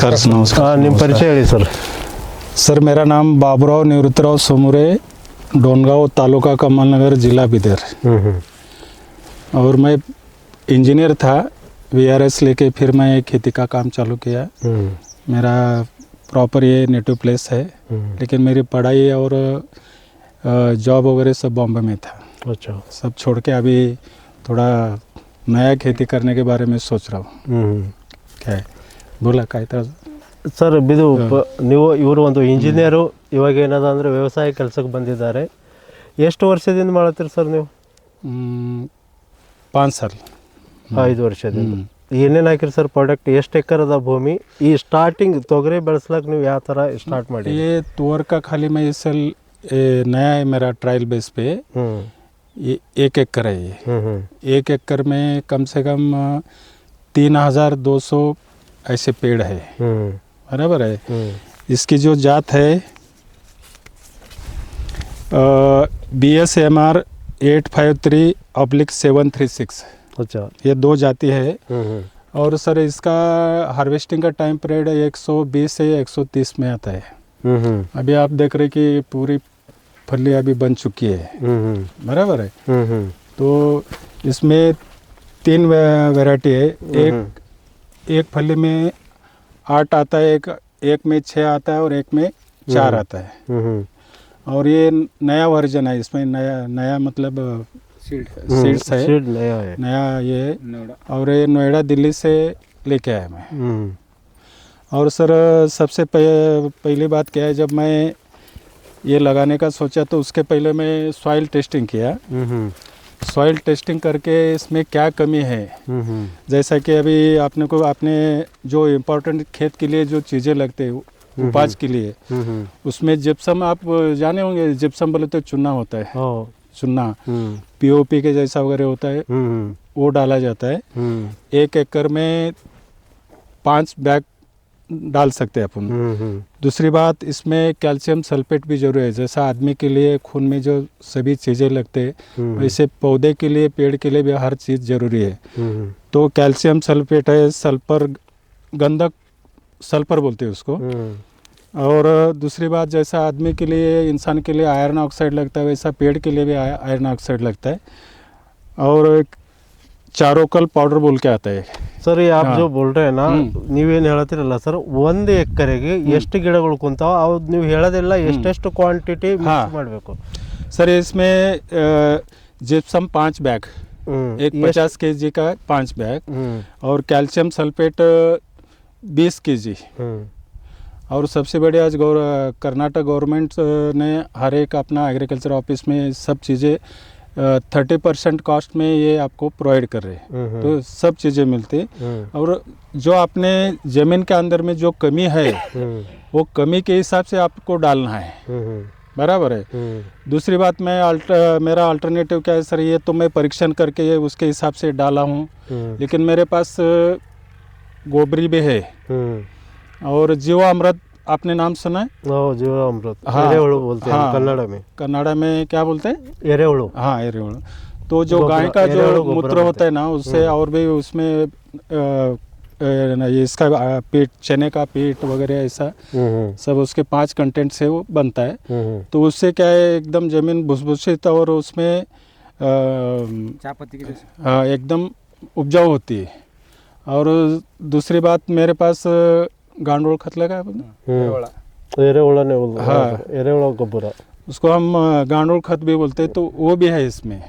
Sir नमस्कार। ನಿಮ್ಮ ಪರಿಚಯ ಹೇಳಿ ಸರ್. सर मेरा नाम बाबूराव निवृत्तराव सोमुरे, डोनगांव तालुका कमलनगर, जिला बिदर। और मैं इंजीनियर था, वीआरएस लेके फिर मैं खेती का काम चालू किया। मेरा प्रॉपर ये नेटिव प्लेस है, लेकिन मेरी पढ़ाई और जॉब वगैरह सब बॉम्बे में था। अच्छा। सब छोड़ के अभी थोड़ा नया खेती करने के बारे में सोच रहा हूँ। क्या है बोला काय तरह ಸರ್ ಇದು ನೀವು ಇವರು ಒಂದು ಇಂಜಿನಿಯರು, ಇವಾಗ ಏನದ ಅಂದರೆ ವ್ಯವಸಾಯ ಕೆಲಸಕ್ಕೆ ಬಂದಿದ್ದಾರೆ. ಎಷ್ಟು ವರ್ಷದಿಂದ ಮಾಡ್ತೀರಿ ಸರ್ ನೀವು? 5 साल 5 ವರ್ಷದಿಂದ. ಏನೇನು ಹಾಕಿರಿ ಸರ್ ಪ್ರಾಡಕ್ಟ್? ಎಷ್ಟು ಎಕರ್ ಅದ ಭೂಮಿ? ಈ ಸ್ಟಾರ್ಟಿಂಗ್ ತೊಗರಿ ಬೆಳೆಸ್ಲಕ್ಕೆ ನೀವು ಯಾವ ಥರ ಸ್ಟಾರ್ಟ್ ಮಾಡಿ? ये तुअर का खाली मैं इस साल नया है मेरा ट्रायल बेस पे। ये 1 एकड़ है। ये 1 एकड़ में कम से कम 3200 ऐसे पेड़ है, बराबर है। इसकी जो जात है BSMR 853/736। अच्छा। ये 2 जाति है। और सर इसका हार्वेस्टिंग का टाइम पीरियड 120 से 130 में आता है। अभी आप देख रहे कि पूरी फली अभी बन चुकी है, बराबर है। तो इसमें 3 वैरायटी है। एक फली में 8 आता है, एक में 6 आता है और एक में 4 आता है। और ये नया वर्जन है, इसमें नया मतलब सीड्स है, सीड नया है, नया ये। और ये नोएडा दिल्ली से लेके आया मैं। और सर सबसे पहली बात क्या है, जब मैं ये लगाने का सोचा तो उसके पहले मैं सॉइल टेस्टिंग किया। सॉइल टेस्टिंग करके इसमें क्या कमी है, जैसा कि अभी आपने जो इम्पोर्टेंट खेत के लिए जो चीज़ें लगते हैं उपज के लिए, उसमें जिप्सम आप जाने होंगे। जिप्सम बोले तो चूना होता है, चूना POP के जैसा वगैरह होता है, वो डाला जाता है। 1 एकड़ में 5 बैग डाल सकते हैं अपन। दूसरी बात, इसमें कैल्शियम सल्फेट भी जरूरी है। जैसा आदमी के लिए खून में जो सभी चीज़ें लगते हैं, वैसे पौधे के लिए, पेड़ के लिए भी हर चीज़ जरूरी है। तो कैल्शियम सल्फेट है, सल्फर, गंधक सल्फर बोलते हैं उसको। और दूसरी बात, जैसा आदमी के लिए, इंसान के लिए आयरन ऑक्साइड लगता है, वैसा पेड़ के लिए भी आयरन ऑक्साइड लगता है। और चारोकल पाउडर बोल के आता है। ಸರ್ आप जो बोल रहे हैं ना, ನೀವೇನು ಹೇಳ್ತಿರಲ್ಲ ಸರ್, 1 ಎಕರೆಗೆ ಎಷ್ಟು ಗಿಡಗಳು ಕುಂತಾವ, ಅವು ನೀವು ಹೇಳೋದಿಲ್ಲ ಎಷ್ಟೆಷ್ಟು ಕ್ವಾಂಟಿಟಿ ಮಿಕ್ಸ್ ಮಾಡಬೇಕು सर? इसमें जिप्सम 5 बैग, एक 50 kg का 5 बैग, और कैल्शियम सल्फेट 20 kg। और सबसे बड़ी आज कर्नाटक गवर्नमेंट ने हर एक अपना एग्रीकल्चर ऑफिस में सब चीज़ें 30% कॉस्ट में ये आपको प्रोवाइड कर रहे हैं। तो सब चीज़ें मिलती। और जो अपने ज़मीन के अंदर में जो कमी है, वो कमी के हिसाब से आपको डालना है, बराबर है। दूसरी बात, मेरा अल्टरनेटिव क्या है सर, ये तो मैं परीक्षण करके ये उसके हिसाब से डाला हूँ। लेकिन मेरे पास गोबरी भी है। और जीवामृत आपने नाम सुना है? जीवामृत, हाँ, एरेहुಳು बोलते हैं कन्नड़ में। कन्नड़ में क्या बोलते हैं? एरेहुಳು। हाँ, एरेहुಳು। तो जो गाय का जो मूत्र होता है ना, उससे और भी उसमें इसका पीठ, चने का पीठ वगैरह ऐसा सब उसके 5 कंटेंट से वो बनता है। तो उससे क्या है, एकदम ज़मीन भुसभुसित और उसमें हाँ एकदम उपजाऊ होती है। और दूसरी बात, मेरे पास गांडोल खत लगा है, एरेहुಳು ने बोलते हैं। हाँ, एरेहुಳು ಗೊಬ್ಬರ, उसको हम गांडोल खत भी बोलते हैं, तो वो भी है इसमें।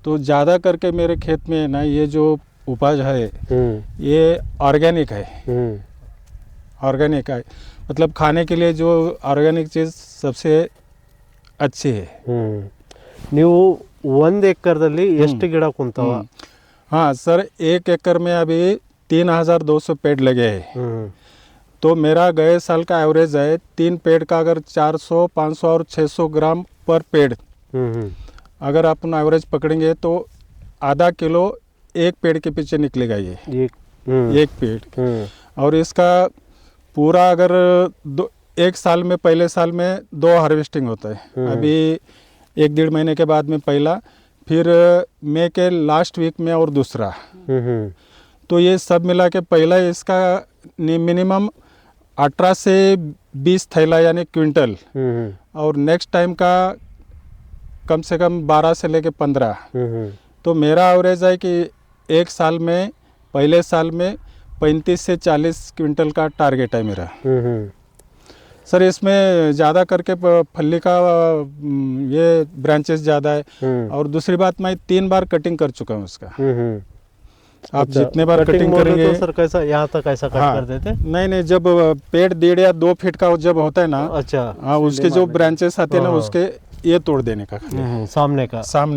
तो ज़्यादा करके मेरे खेत में ना ये जो उपज है ये ऑर्गेनिक है। ऑर्गेनिक है मतलब खाने के लिए जो ऑर्गेनिक चीज़ सबसे अच्छी है। ನೀವು 1 ಎಕರ್ದಲ್ಲಿ ಎಷ್ಟು ಗಿಡ ಕುಂತಾವ? हाँ सर, 1 एकड़ में अभी 3200 पेड़ लगे हैं। तो मेरा गए साल का एवरेज है 3 पेड़ का अगर 400, 500 और 600 ग्राम पर पेड़ अगर अपन एवरेज पकड़ेंगे तो आधा किलो एक पेड़ के पीछे निकलेगा ये एक पेड़। और इसका पूरा अगर 1 साल में, पहले साल में 2 हार्वेस्टिंग होता है। अभी 1-1.5 महीने के बाद में पहला, फिर मई के लास्ट वीक में और दूसरा। तो ये सब मिला के पहला इसका मिनिमम 18 से 20 थैला यानी क्विंटल, और नेक्स्ट टाइम का कम से कम 12 से लेके 15। तो मेरा एवरेज है कि एक साल में, पहले साल में 35 से 40 क्विंटल का टारगेट है मेरा। सर इसमें ज़्यादा करके फली का ये ब्रांचेस ज़्यादा है, और दूसरी बात मैं 3 बार कटिंग कर चुका हूँ उसका। आप जितने बार कटिंग करेंगे तो सर कैसा यहाँ तक ऐसा कट हाँ, कर देते? नहीं, जब पेड़ 1.5 या 2 फीट का जब होता है ना, अच्छा, हाँ, उसके जो ब्रांचेस आते हैं ना, उसके ये तोड़ देने का, सामने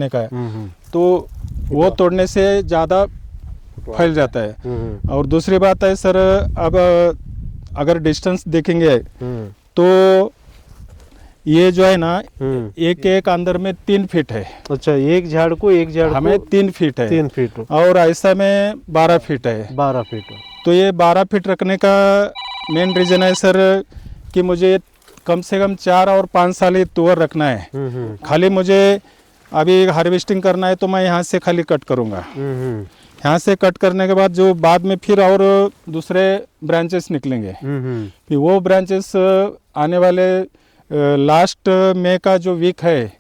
का है। तो वो तोड़ने से ज़्यादा फैल जाता है। और दूसरी बात है सर, अब अगर डिस्टेंस देखेंगे तो ये जो है ना, एक अंदर में 3 फीट है। अच्छा, एक झाड़ हमें 3 फीट है, 3 फीट, और ऐसा में 12 फीट है। 12 फीट। तो ये 12 फीट रखने का मेन रीज़न है सर कि मुझे कम से कम 4 और 5 साल ये तुअर रखना है। खाली मुझे अभी हार्वेस्टिंग करना है तो मैं यहाँ से खाली कट करूँगा। यहाँ से कट करने के बाद जो बाद में फिर और दूसरे ब्रांचेस निकलेंगे, फिर वो ब्रांचेस आने वाले लास्ट मई का जो वीक है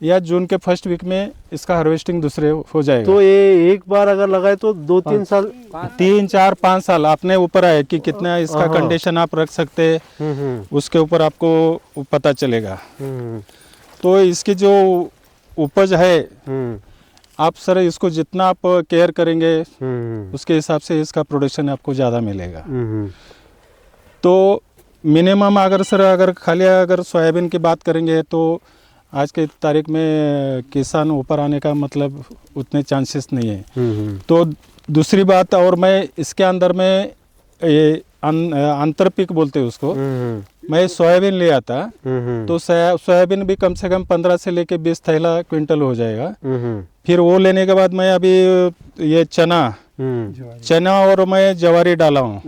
या जून के फर्स्ट वीक में इसका हार्वेस्टिंग दूसरे हो जाएगा। तो ये एक बार अगर लगाए तो 2-3 साल, 3, 4, 5 साल अपने ऊपर है कि कितना इसका कंडीशन आप रख सकते हैं, उसके ऊपर आपको पता चलेगा। तो इसकी जो उपज है, आप सर इसको जितना आप केयर करेंगे उसके हिसाब से इसका प्रोडक्शन आपको ज़्यादा मिलेगा। तो मिनिमम अगर खाली अगर सोयाबीन की बात करेंगे तो आज के तारीख में किसान ऊपर आने का मतलब उतने चांसेस नहीं है। तो दूसरी बात, और मैं इसके अंदर में ये अंतर पिक बोलते हैं उसको, मैं सोयाबीन ले आता तो सोयाबीन भी कम से कम 15 से लेके 20 थैला क्विंटल हो जाएगा। फिर वो लेने के बाद मैं अभी ये चना और मैं जवारी डाला हूँ।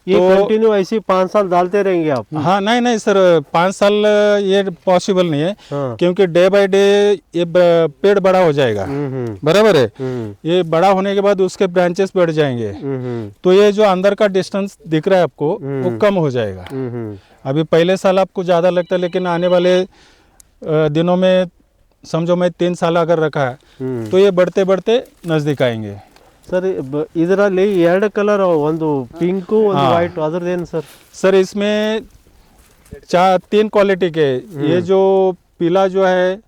ये कंटिन्यू ऐसे 5 साल डालते रहेंगे आप? हाँ, नहीं सर, 5 साल ये पॉसिबल नहीं है। क्योंकि डे बाय डे ये पेड़ बड़ा हो जाएगा, बराबर है। ये बड़ा होने के बाद उसके ब्रांचेस बढ़ जाएंगे, तो ये जो अंदर का डिस्टेंस दिख रहा है आपको वो कम हो जाएगा। अभी पहले साल आपको ज़्यादा लगता है, लेकिन आने वाले दिनों में समझो मैं 3 साल अगर रखा है तो ये बढ़ते बढ़ते नज़दीक आएंगे। ಸರ್ ಇದರಲ್ಲಿ 2 ಕಲರ್, ಒಂದು ಪಿಂಕು ಒಂದು ವೈಟ್, ಅದರದೇನು सर इसमें 3 क्वालिटी के, ये जो पीला जो है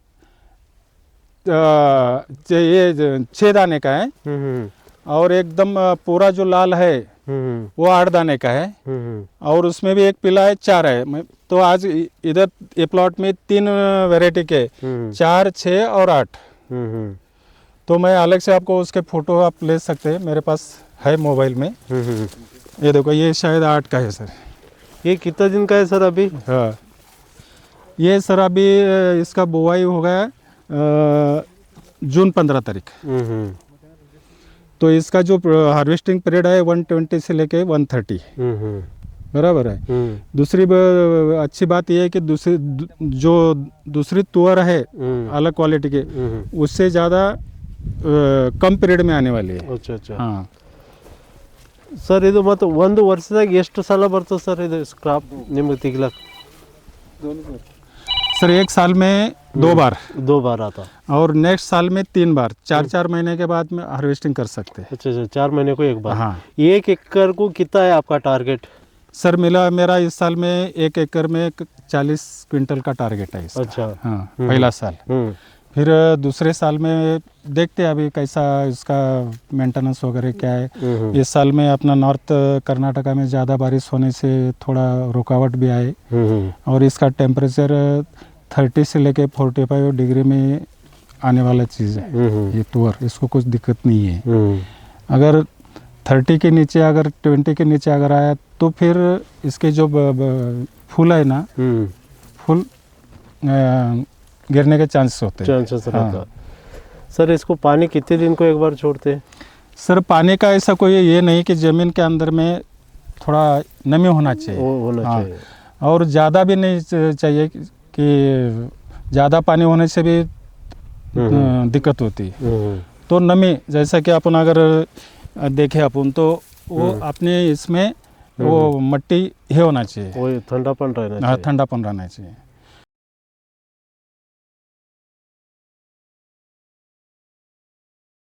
ये 6 दाने का है, और एकदम पूरा जो लाल है वो 8 दाने का है, और उसमें भी एक पीला है 4 है। तो आज इधर ये प्लॉट में 3 वैरायटी के 4, 6 और 8। तो मैं अलग से आपको उसके फ़ोटो आप ले सकते हैं, मेरे पास है मोबाइल में। ये देखो, ये शायद 8 का है सर। ये कितना दिन का है सर अभी? हाँ, ये सर अभी इसका बुआई हो गया जून 15 तारीख। तो इसका जो हार्वेस्टिंग पीरियड है 120 से लेके 130, बराबर है। दूसरी अच्छी बात यह है कि दूसरी तुअर है अलग क्वालिटी के, उससे ज़्यादा कम पीरियड में आने वाली है। अच्छा। हाँ सर, ಇದು ಮತ್ತು ಒಂದು ವರ್ಷದಾಗ ಎಷ್ಟು ಸಲ ಬರ್ತದೆ ಸರ್ ಇದು ಕ್ರಾಪ್ ನಿಮಗೆ ತೆಗಿಲಕ್ಕೆ? सर एक साल में 2 बार आता, और नेक्स्ट साल में 3 बार, 4 महीने के बाद में हार्वेस्टिंग कर सकते हैं। अच्छा, 4 महीने को एक बार। हाँ। 1 एकड़ को कितना है आपका टारगेट? सर मेरा इस साल में 1 एकड़ में 40 क्विंटल का टारगेट है इसका। अच्छा। हाँ, पहला साल। फिर दूसरे साल में देखते हैं अभी कैसा इसका मेंटेनेंस वगैरह क्या है। इस साल में अपना नॉर्थ कर्नाटका में ज़्यादा बारिश होने से थोड़ा रुकावट भी आए, और इसका टेम्परेचर 30 से लेके 45 डिग्री में आने वाला चीज़ है ये तुअर, इसको कुछ दिक्कत नहीं है। अगर 30 के नीचे, अगर 20 के नीचे अगर आया तो फिर इसके जो फूल है ना, फूल गिरने के चांसेस होते हैं। हाँ। सर इसको पानी कितने दिन को एक बार छोड़ते हैं? सर पानी का ऐसा कोई ये नहीं कि ज़मीन के अंदर में थोड़ा नमी होना चाहिए, और ज़्यादा भी नहीं चाहिए कि ज़्यादा पानी होने से भी दिक्कत होती है। तो नमी, जैसा कि अपन अगर देखें अपन तो वो अपने इसमें वो मट्टी हे होना चाहिए, वही ठंडापन रहना हाँ चाहिए। ठंडापन रहना चाहिए।